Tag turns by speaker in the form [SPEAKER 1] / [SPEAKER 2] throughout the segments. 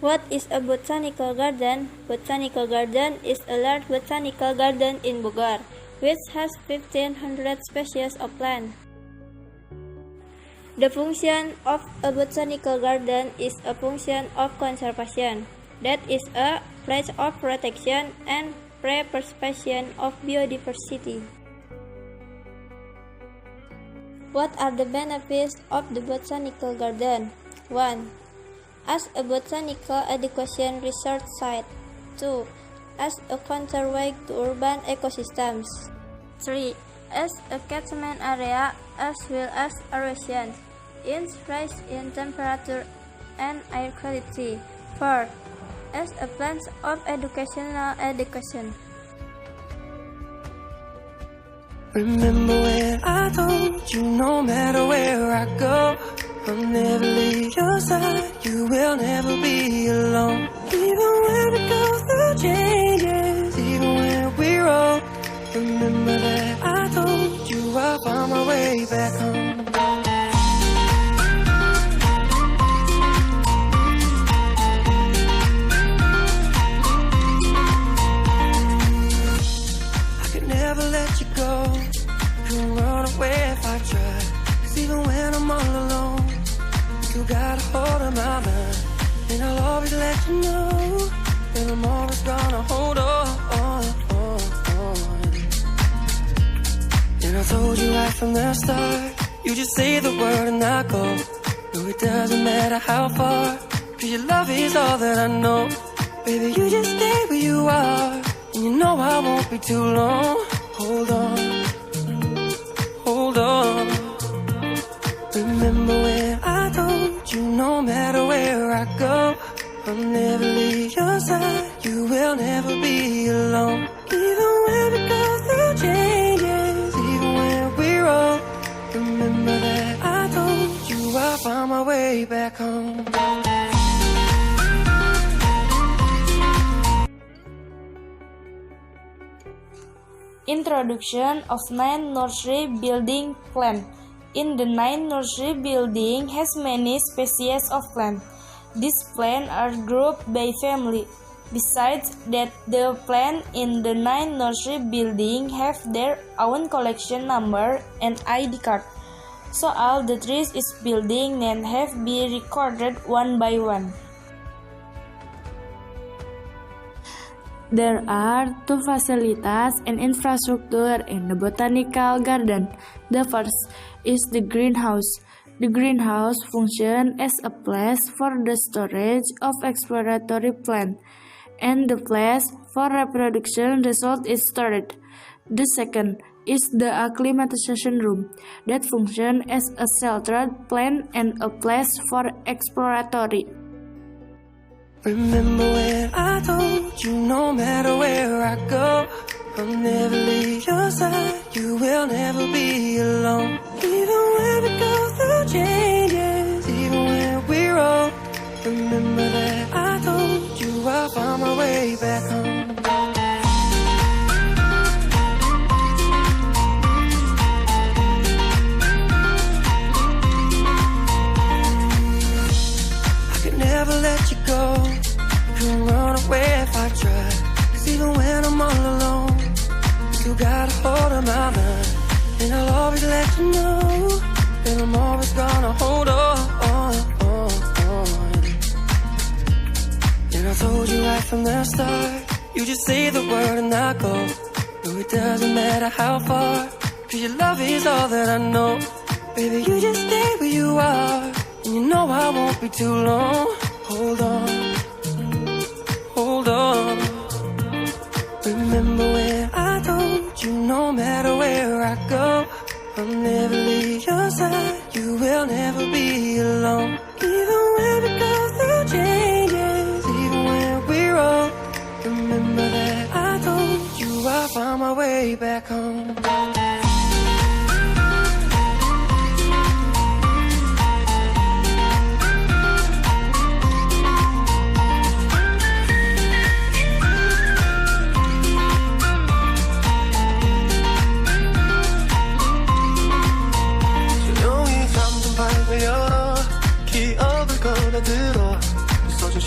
[SPEAKER 1] What is a botanical garden? Botanical garden is a large botanical garden in Bogor, which has 1,500 species of plants. The function of a botanical garden is a function of conservation, that is a place of protection and preservation of biodiversity. What are the benefits of the botanical garden? 1. As a botanical education research site. 2. As a counterweight to urban ecosystems. 3. As a catchment area as well as erosion, rise in temperature and air quality. 4. As a place of educational education.
[SPEAKER 2] Remember when I told you no matter where I go, I'll never leave your side, you will never be alone. Even when we go through changes, even when we're old, remember that I told you I'll find my way back home. I could never let you go, couldn't run away if I tried, 'cause even when I'm all alone, you got a hold of my mind, and I'll always let you know that I'm always gonna hold on. And I told you right from the start, you just say the word and I go. No, it doesn't matter how far, 'cause your love is all that I know. Baby, you just stay where you are, and you know I won't be too long. Hold on, hold on. Remember when I told you no matter where I go, I'll never leave your side, you will never be alone. Even when we go through changes, even when we're old, remember that I told you I'll find my way back home.
[SPEAKER 3] Introduction of 9 nursery building plant. In the 9 nursery building has many species of plants. These plants are grouped by family. Besides that, the plants in the 9 nursery building have their own collection number and ID card. So all the trees in building name have been recorded one by one. There are 2 facilities and infrastructure in the botanical garden. The first is the greenhouse. The greenhouse functions as a place for the storage of exploratory plants, and the place for reproduction result is stored. The second is the acclimatization room that functions as a sheltered plant and a place for exploratory.
[SPEAKER 2] Remember when I told you no matter where I go, I'll never leave your side, you will never be alone. Even when we go through changes, even when we're old, remember that I told you I'll find my way back home. I could never let you go, couldn't run away if I tried, 'cause even when I'm all alone, you got a hold of my mind, and I'll always let you know that I'm always gonna hold on. And I told you right from the start, you just say the word and I go. No, it doesn't matter how far, 'cause your love is all that I know. Baby, you just stay where you are, and you know I won't be too long. Hold on, hold on. Remember when I told you no matter where I go, I'll never leave your side, you will never be alone. Even when we go through changes, even when we're old, remember that I told you I'll find my way back home.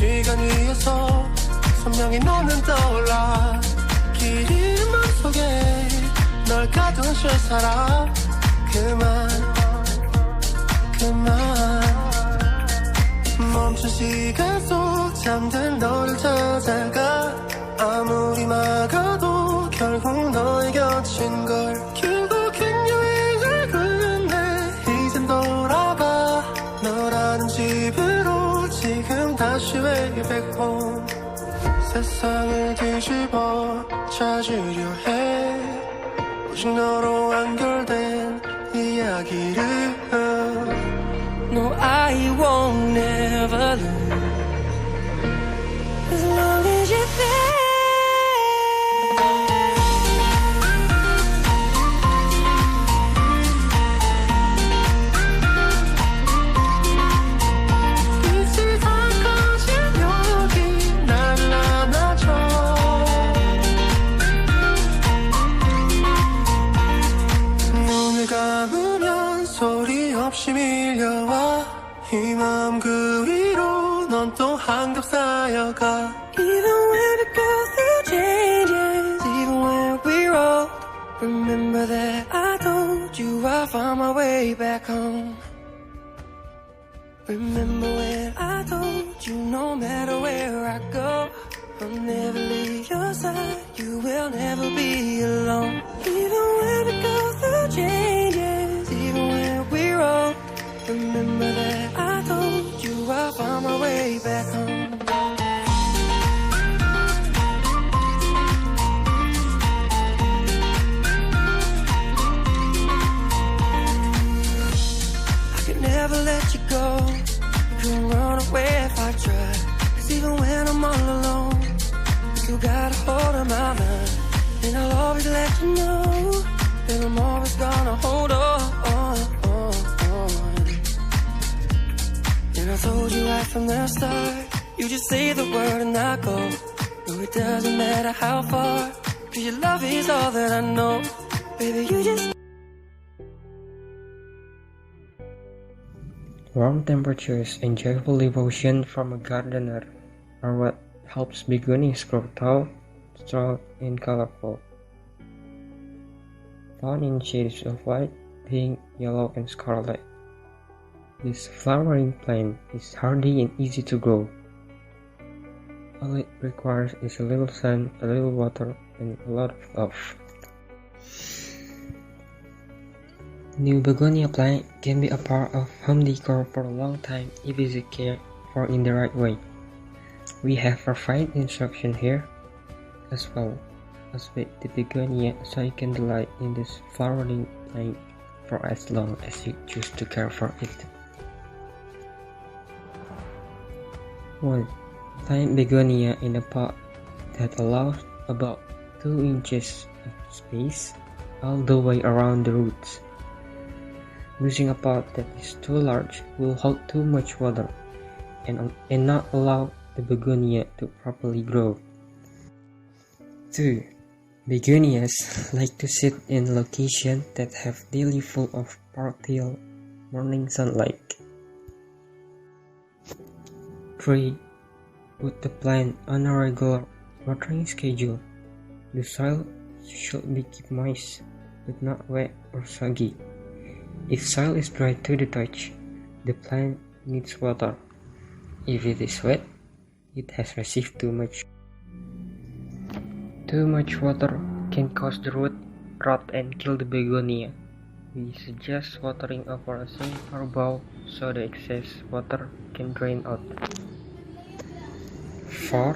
[SPEAKER 2] 시간 위에서 선명히 너는 떠올라 길 잃은 맘속에 널 가둔 채 살아 그만 멈춘 시간 속 잠든 너를 찾아가 아무리 막아도 결국 너의 곁인 걸 결국엔 여행을 끝내 이젠 돌아가 너라는 집으로 지금 다시 way back home 세상을 뒤집어 찾으려 해 오직 너로 완결된 이야기를 No, I won't never lose as long as you're there. 빛이 다 꺼진 여기 나를 안아줘 눈을 감으면 소리 없이 밀려와 이 마음 그 위로 넌 또 한겹 쌓여가 Even when we go through changes Even when we're old Remember that I told you I found my way back home Remember when I told you no matter where I go I'll never leave your side You will never be alone Even when we go through changes Even when we're old Remember that I told you I found my way back home I could never let you go Couldn't run away if I tried Cause even when I'm all alone You still got a hold of my mind And I'll always let you know That I'm always gonna hold on And I told you right from the start You just say the word and I go No, it doesn't matter how far Cause your love is all that I know Baby, you just
[SPEAKER 4] Warm temperatures and joyful devotion from a gardener are what helps begonias grow tall, strong, and colorful. Found in shades of white, pink, yellow, and scarlet. This flowering plant is hardy and easy to grow. All it requires is a little sun, a little water, and a lot of love. New begonia plant can be a part of home decor for a long time if it is cared for in the right way. We have provided instruction here, as well as with the begonia, so you can delight in this flowering plant for as long as you choose to care for it. 1. Plant begonia in a pot that allows about 2 inches of space all the way around the roots. Using a pot that is too large will hold too much water and not allow the begonia to properly grow. 2. Begonias like to sit in locations that have daily full of partial morning sunlight. 3. Put the plant on a regular watering schedule. The soil should be kept moist, but not wet or soggy. If soil is dry to the touch, the plant needs water. If it is wet, it has received too much. Too much water can cause the root rot and kill the begonia. We suggest watering over a silver bowl so the excess water can drain out. 4.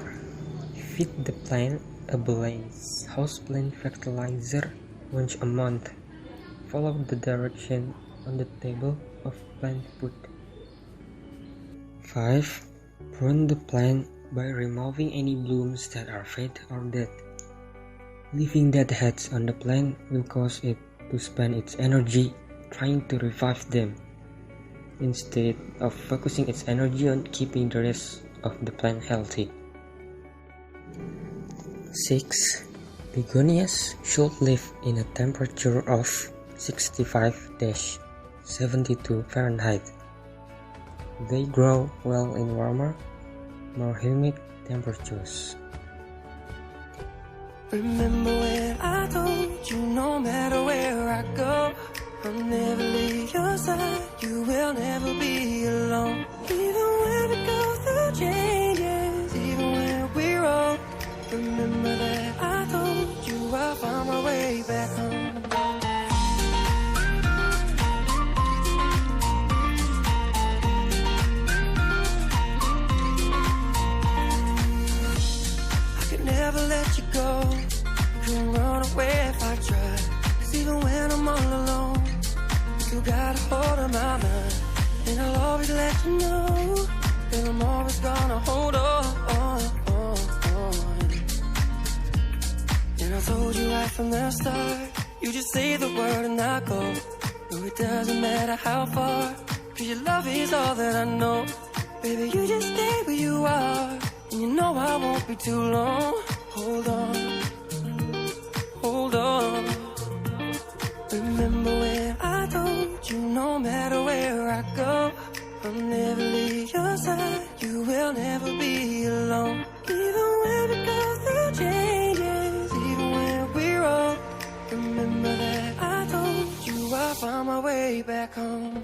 [SPEAKER 4] Feed the plant a balanced houseplant fertilizer once a month. Follow the direction on the table of plant food. 5. Prune the plant by removing any blooms that are fade or dead. Leaving dead heads on the plant will cause it to spend its energy trying to revive them, instead of focusing its energy on keeping the rest of the plant healthy. 6. Begonias should live in a temperature of 65-72 Fahrenheit. They grow well in warmer, more humid temperatures.
[SPEAKER 2] Remember when I told you no matter where I go, I'll never leave your side, you will never be alone. Even when we go through changes, even when we're old, remember that I told you I'll find my way back home. I could never let you go, couldn't run away if I tried. 'Cause even when I'm all alone, you got a hold of my mind, and I'll always let you know that I'm always gonna hold on. And I told you right from the start, you just say the word and I go. No, it doesn't matter how far, 'cause your love is all that I know. Baby, you just stay where you are, and you know I won't be too long. Hold on, hold on. Remember when I told you no matter where I go, I'll never leave your side, you will never be alone. Even when we go through changes, even when we're old, remember that I told you I'll find my way back home.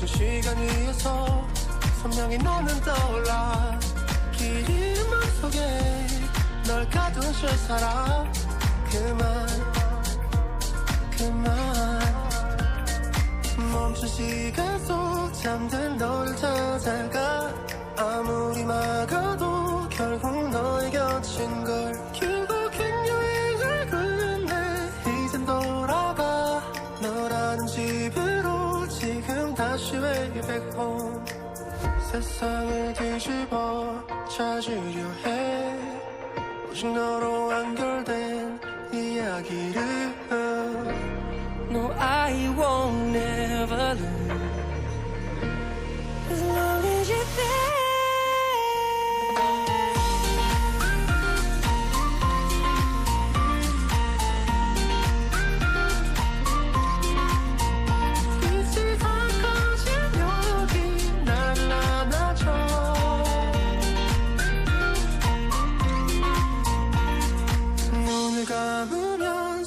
[SPEAKER 2] 시간 위에서 선명히 너는 떠올라. 긴 맘속에 널 가둔 실사라. 그만 멈춘 시간 속 잠든 너를 찾아가. 아무리 막아도 결국 너의 곁인 걸. 결국엔 여행을 끝내 이젠 돌아가. 너라는 집으로 지금 다시 way back home. 세상을 뒤집어 찾으려 해. 오직 너로 완결된 이야기를. No, I won't never lose as long as you're there.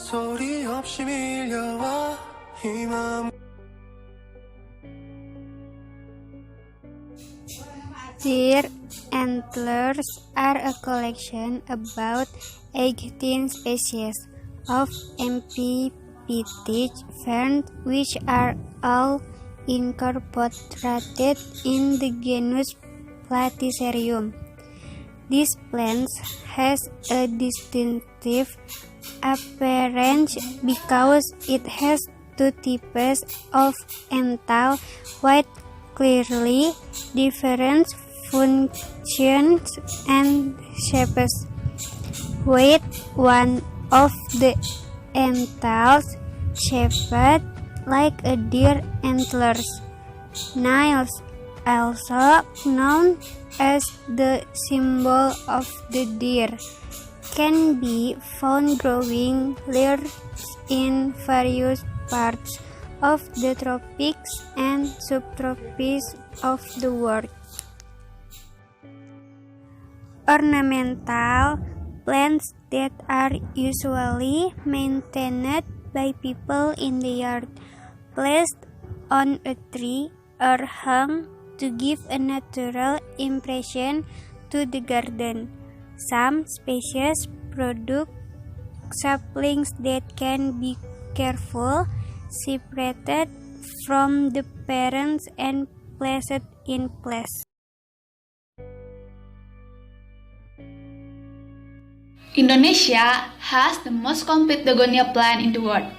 [SPEAKER 2] 소리 없이 밀려와 이 맘.
[SPEAKER 5] Deer antlers are a collection about 18 species of amphibitic ferns which are all incorporated in the genus Platycerium. This plant has a distinctive appearance because it has two types of antler with clearly different functions and shapes, with one of the antlers shaped like a deer antlers. Nails, also known as the symbol of the deer, can be found growing lures in various parts of the tropics and subtropics of the world. Ornamental plants that are usually maintained by people in the yard, placed on a tree or hung to give a natural impression to the garden. Some species produce saplings that can be carefully separated from the parents and placed in place.
[SPEAKER 6] Indonesia has the most complete begonia plant in the world.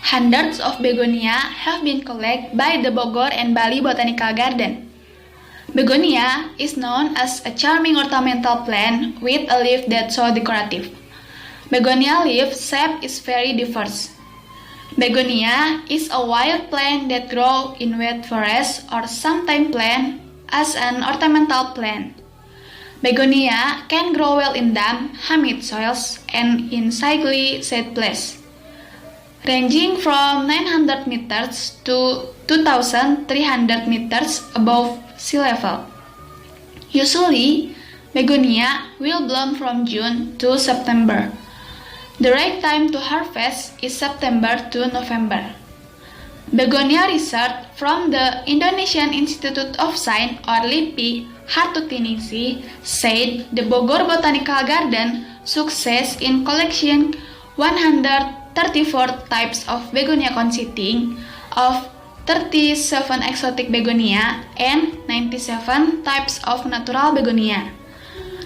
[SPEAKER 6] Hundreds of begonia have been collected by the Bogor and Bali Botanical Garden. Begonia is known as a charming ornamental plant with a leaf that's so decorative. Begonia leaf shape is very diverse. Begonia is a wild plant that grows in wet forests or sometimes planted as an ornamental plant. Begonia can grow well in damp, humid soils and in slightly shade places, ranging from 900 meters to 2,300 meters above sea level. Usually, begonia will bloom from June to September. The right time to harvest is September to November. Begonia research from the Indonesian Institute of Science or LIPI Hartutiningsi said the Bogor Botanical Garden success in collecting 134 types of begonia consisting of 37 exotic begonia and 97 types of natural begonia.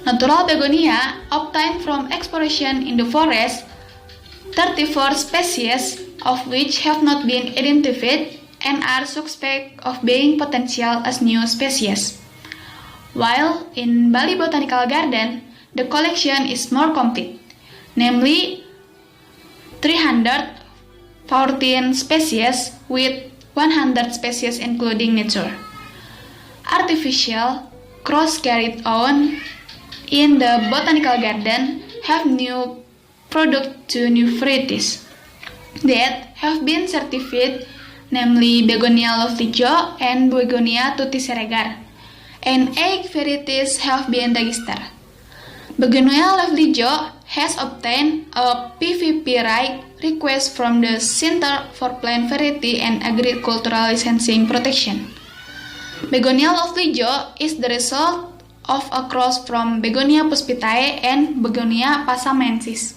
[SPEAKER 6] Natural begonia obtained from exploration in the forest, 34 species of which have not been identified and are suspect of being potential as new species. While in Bali Botanical Garden, the collection is more complete, namely 314 species with 100 species including nature. Artificial cross carried on in the botanical garden have new product to new varieties that have been certified, namely Begonia Lovelyjo and Begonia Tutti Siregar, and 8 varieties have been registered. Begonia Lovelyjo has obtained a PVP right request from the Center for Plant Variety and Agricultural Licensing Protection. Begonia Lovelyjo is the result of a cross from Begonia puspitae and Begonia pasamensis.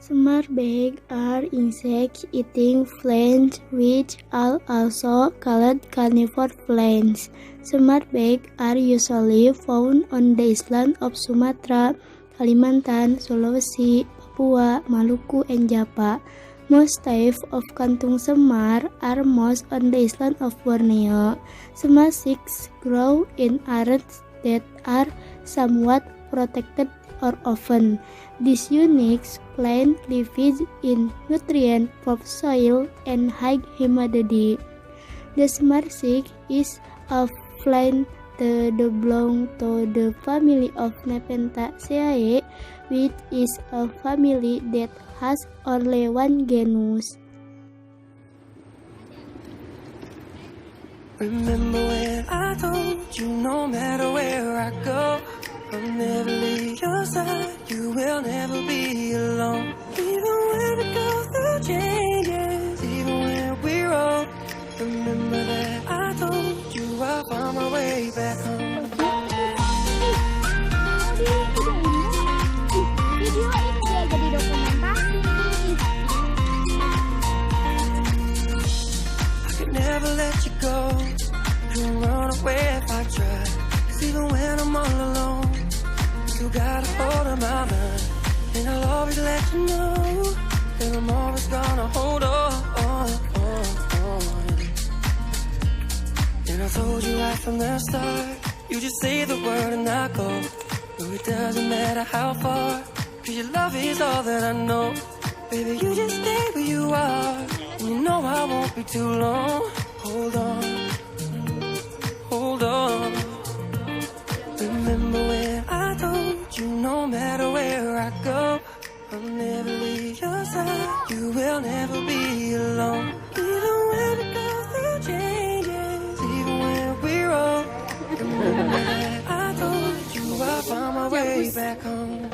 [SPEAKER 7] Smarbag are insect-eating plants which are also called carnivore plants. Smarbag are usually found on the islands of Sumatra, Kalimantan, Sulawesi, Papua, Maluku, and Java. Most types of kantung semar are most on the island of Borneo. Semar seeds grow in areas that are somewhat protected or open. This unique plant lives in nutrient-poor soil and high humidity. The semar seed is a plant that belongs to the family of Nepenthaceae, which is a family that has only one genus.
[SPEAKER 2] Remember when I told you no matter where I go, I'll never leave your side, you will never be alone. Even when we go through changes, even when we're old, remember that I told you I'll find my way back home.
[SPEAKER 5] Video ini ya jadi dokumentasi.
[SPEAKER 2] I could never let you go, couldn't run away if I tried. 'Cause even when I'm all alone, you got a hold of my mind, and I'll always let you know that I'm always gonna hold on. And I told you right from the start, you just say the word and I go. No, it doesn't matter how far, 'cause your love is all that I know. Baby, you just stay where you are, and you know I won't be too long. Hold on, hold on. Remember when I told you no matter where I go, I'll never leave your side, you will never be alone. Even when we go through changes, even when we're old, remember that I told you I'll find my way back home.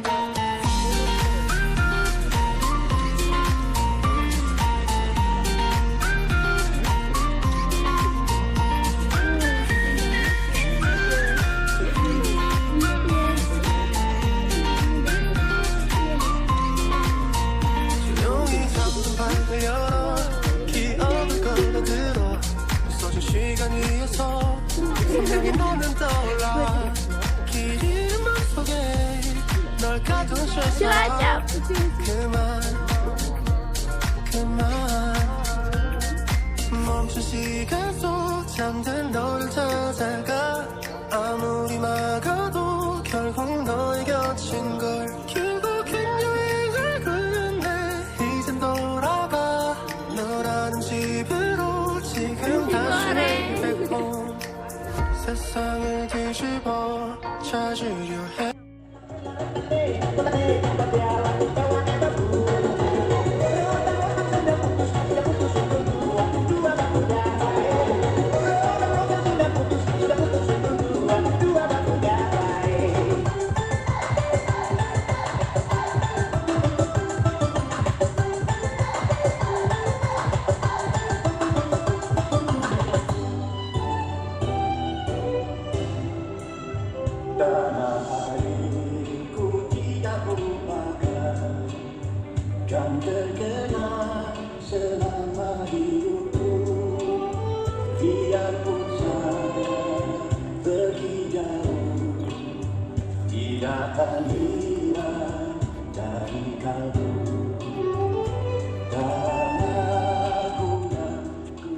[SPEAKER 2] 생각이 너는 떠올라 긴 맘속에 널 가둔 쉴까 그만 멈춘 시간 속 잠든 너를 찾아가 아무리 막아도 결국 세상을 뒤집어 찾으려 해.
[SPEAKER 8] Kan terkenal selama hidupku, biarpun saya pergi jauh, tidak akan hilang dari kalbu. Dan aku yang ku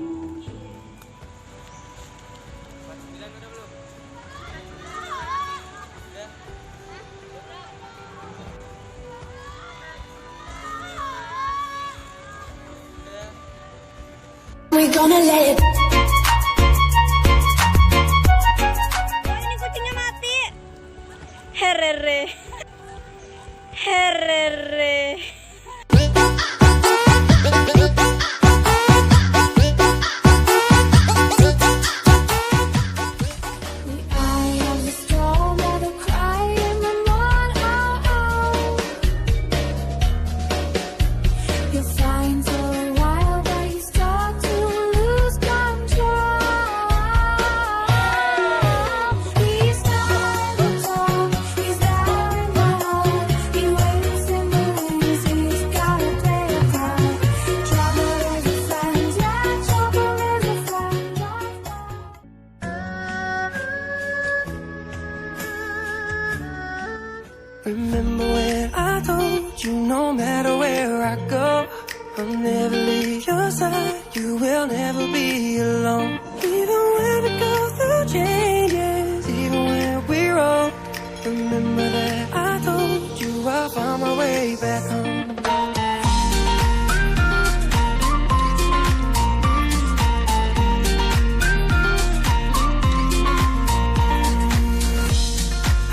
[SPEAKER 2] We gonna let it.
[SPEAKER 5] Ini kucingnya mati. Herere. Herere.
[SPEAKER 2] Remember when I told you no matter where I go, I'll never leave your side, you will never be alone. Even when we go through changes, even when we're old, remember that I told you I'll find my way back home.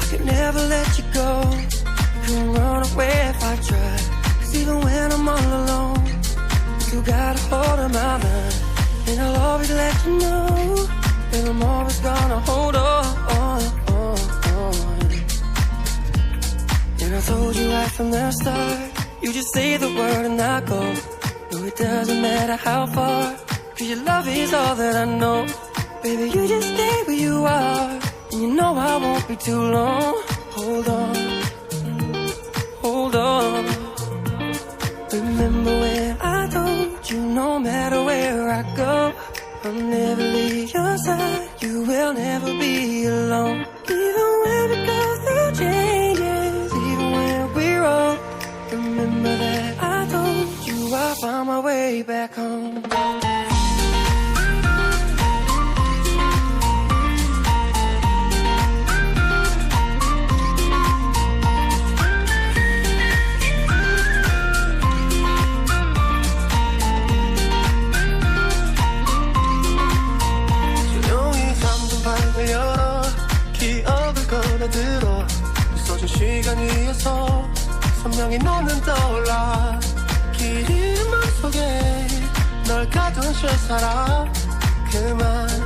[SPEAKER 2] I could never let you go, couldn't run away if I tried. 'Cause even when I'm all alone, you got a hold of my mind. And I'll always let you know that I'm always gonna hold on. And I told you right from the start, you just say the word and I go. No, it doesn't matter how far, 'cause your love is all that I know. Baby, you just stay where you are, and you know I won't be too long. Hold on, hold on. Remember when I told you no matter where I go, I'll never leave your side, you will never be alone. Even when we go through changes, even when we're old, remember that I told you I'll find my way back home. 들어 있어준 시간 위에서 선명히 너는 떠올라. 길 잃은 맘속에 널 가둔 실사람 그만